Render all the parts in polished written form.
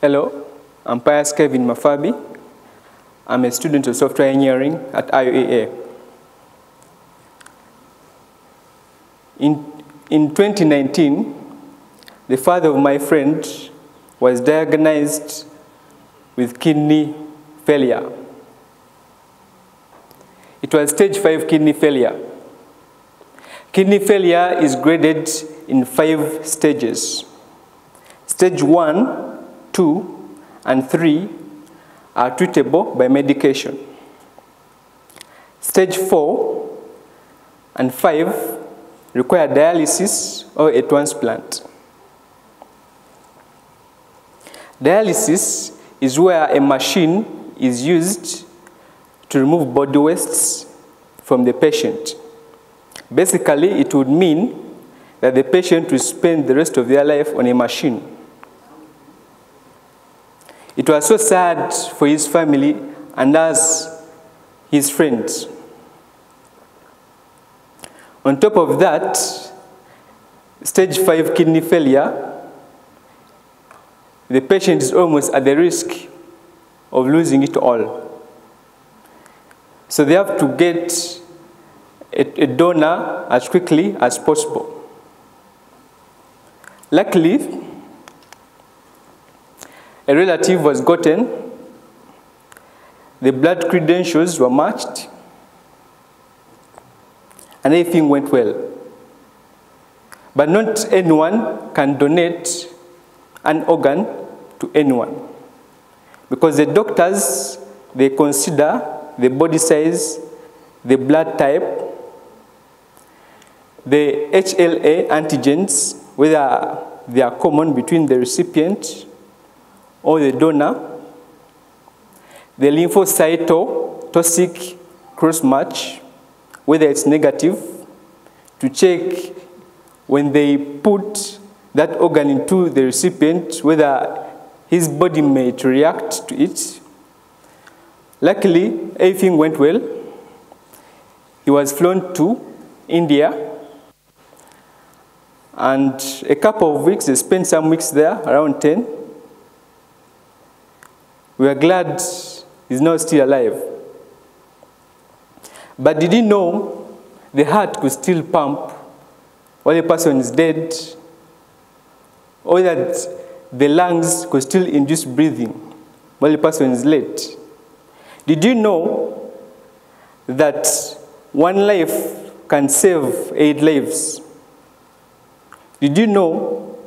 Hello, I'm Pius Kevin Mafabi. I'm a student of software engineering at TEDxIUEA. In 2019, the father of my friend was diagnosed with kidney failure. It was stage 5 kidney failure. Kidney failure is graded in 5 stages. Stage 1, 2, and 3 are treatable by medication. Stage 4 and 5 require dialysis or a transplant. Dialysis is where a machine is used to remove body wastes from the patient. Basically, it would mean that the patient will spend the rest of their life on a machine. It was so sad for his family and us, his friends. On top of that, stage 5 kidney failure, the patient is almost at the risk of losing it all. So they have to get a donor as quickly as possible. Luckily, a relative was gotten, the blood credentials were matched, and everything went well. But not anyone can donate an organ to anyone, because the doctors, they consider the body size, the blood type, the HLA antigens, whether they are common between the recipient or the donor, the lymphocytotoxic cross-match, whether it's negative, to check when they put that organ into the recipient, whether his body may react to it. Luckily, everything went well. He was flown to India, and a couple of weeks, they spent some weeks there, around 10. We are glad he's not still alive. But did you know the heart could still pump while the person is dead, or that the lungs could still induce breathing while the person is dead? Did you know that one life can save 8 lives? Did you know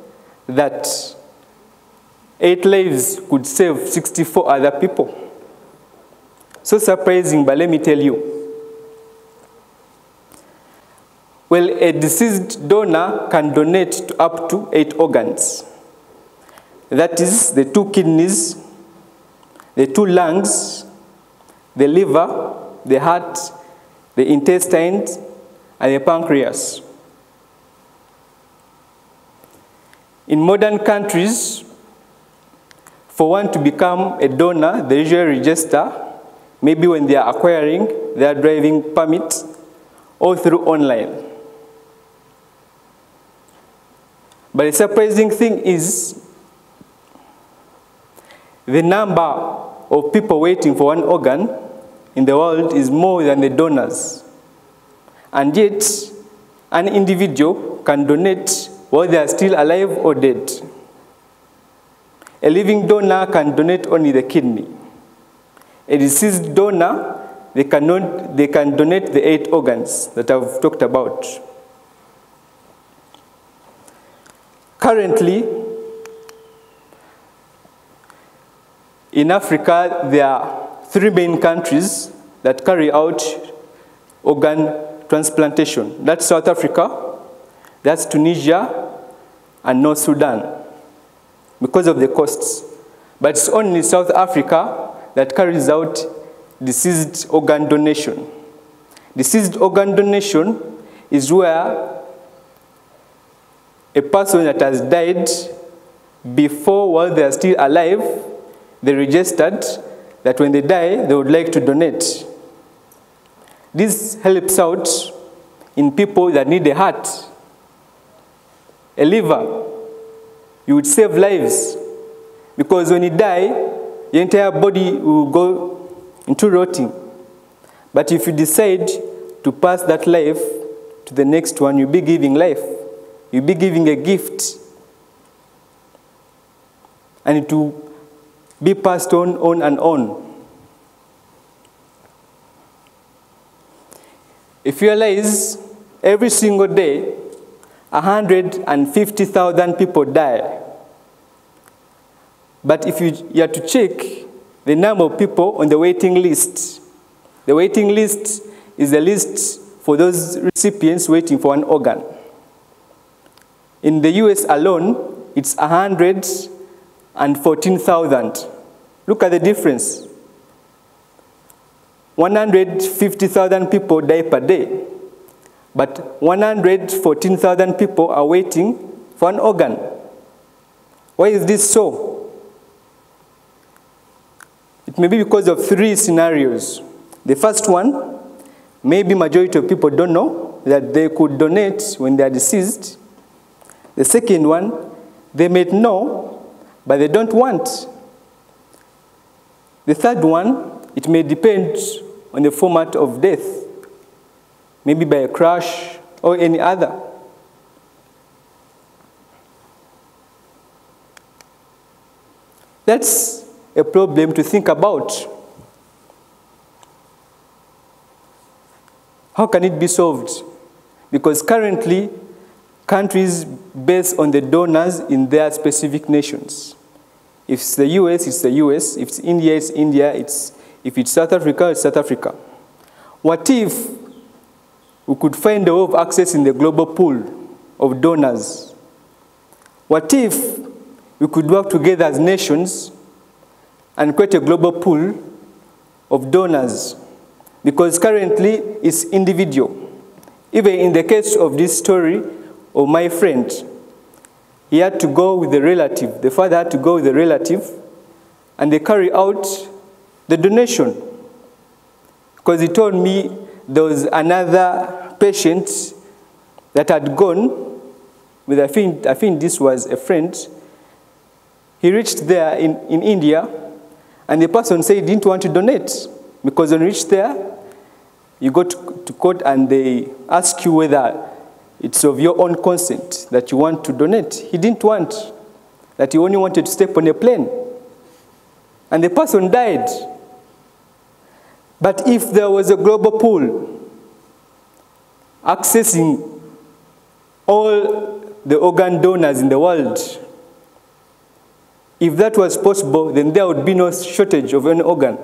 that 8 lives could save 64 other people? So surprising, but let me tell you. Well, a deceased donor can donate to up to 8 organs. That is the 2 kidneys, the 2 lungs, the liver, the heart, the intestines, and the pancreas. In modern countries, for one to become a donor, they usually register, maybe when they are acquiring their driving permit, or through online. But the surprising thing is, the number of people waiting for one organ in the world is more than the donors. And yet, an individual can donate while they are still alive or dead. A living donor can donate only the kidney. A deceased donor, they can donate the 8 organs that I've talked about. Currently, in Africa, there are 3 main countries that carry out organ transplantation. That's South Africa, that's Tunisia, and North Sudan, because of the costs. But it's only South Africa that carries out deceased organ donation. Deceased organ donation is where a person that has died before, while they are still alive, they registered that when they die, they would like to donate. This helps out in people that need a heart, a liver. You would save lives. because when you die, your entire body will go into rotting. But if you decide to pass that life to the next one, you'll be giving life. You'll be giving a gift. And it will be passed on and on. If you realize, every single day, 150,000 people die. But if you are to check the number of people on the waiting list, the waiting list is the list for those recipients waiting for an organ. In the US alone, it's 114,000. Look at the difference. 150,000 people die per day, but 114,000 people are waiting for an organ. Why is this so? It may be because of three scenarios. The first one, maybe majority of people don't know that they could donate when they are deceased. The second one, they may know, but they don't want. The third one, it may depend on the format of death, maybe by a crash or any other. That's a problem to think about. How can it be solved? Because currently, countries base on the donors in their specific nations. If it's the US, it's the US. If it's India, it's India. If it's South Africa, it's South Africa. What if we could find a way of accessing the global pool of donors? What if we could work together as nations and create a global pool of donors? Because currently it's individual. Even in the case of this story of my friend, he had to go with a relative. The father had to go with a relative, and they carry out the donation. Because he told me there was another patient that had gone with, I think this was a friend. He reached there in India, and the person said he didn't want to donate. Because when you reach there, you go to court and they ask you whether it's of your own consent that you want to donate. He didn't want, that he only wanted to step on a plane. And the person died. But if there was a global pool accessing all the organ donors in the world, if that was possible, then there would be no shortage of any organ.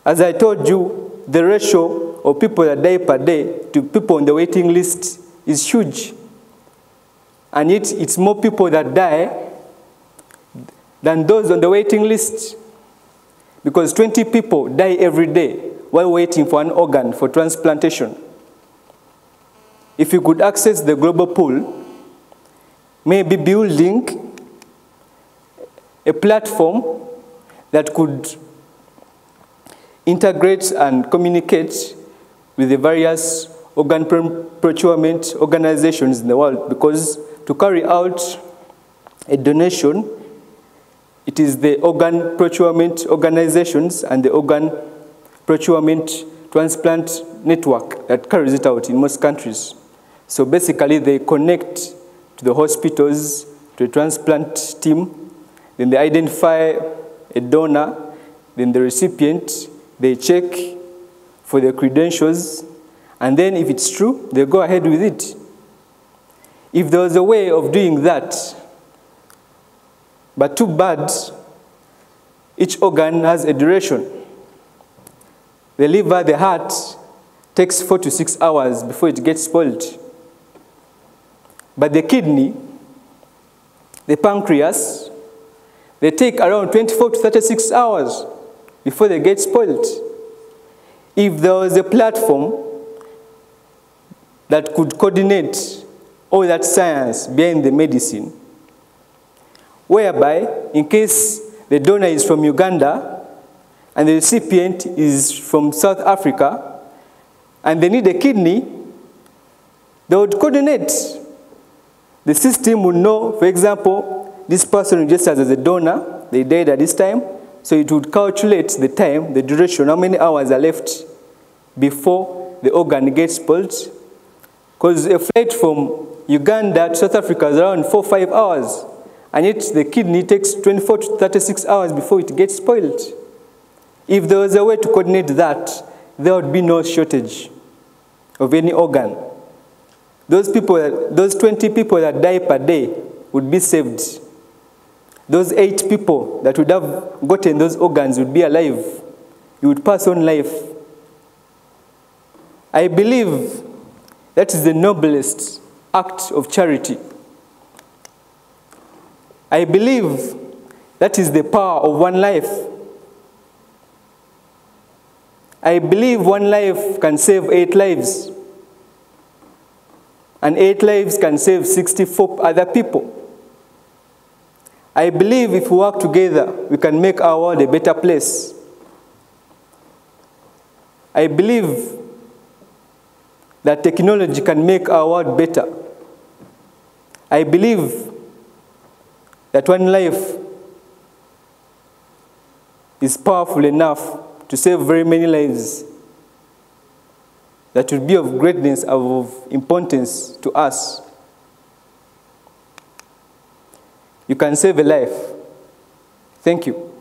As I told you, the ratio of people that die per day to people on the waiting list is huge. And yet it's more people that die than those on the waiting list. Because 20 people die every day while waiting for an organ for transplantation. If you could access the global pool, maybe building a platform that could integrate and communicate with the various organ procurement organizations in the world, because to carry out a donation, it is the organ procurement organizations and the organ procurement transplant network that carries it out in most countries. So basically, they connect to the hospitals, to the transplant team, then they identify a donor, then the recipient, they check for the credentials, and then if it's true, they go ahead with it. If there was a way of doing that, but too bad, each organ has a duration. The liver, the heart, takes 4 to 6 hours before it gets spoiled. But the kidney, the pancreas, they take around 24 to 36 hours before they get spoiled. If there was a platform that could coordinate all that science behind the medicine, whereby in case the donor is from Uganda and the recipient is from South Africa and they need a kidney, they would coordinate. The system would know, for example, this person registers as a donor, they died at this time, so it would calculate the time, the duration, how many hours are left before the organ gets spoiled. Because a flight from Uganda to South Africa is around 4 or 5 hours, and yet the kidney takes 24 to 36 hours before it gets spoiled. If there was a way to coordinate that, there would be no shortage of any organ. Those 20 people that die per day would be saved. Those 8 people that would have gotten those organs would be alive. You would pass on life. I believe that is the noblest act of charity. I believe that is the power of one life. I believe one life can save 8 lives. And 8 lives can save 64 other people. I believe if we work together, we can make our world a better place. I believe that technology can make our world better. I believe that one life is powerful enough to save very many lives that will be of greatness, of importance to us. You can save a life. Thank you.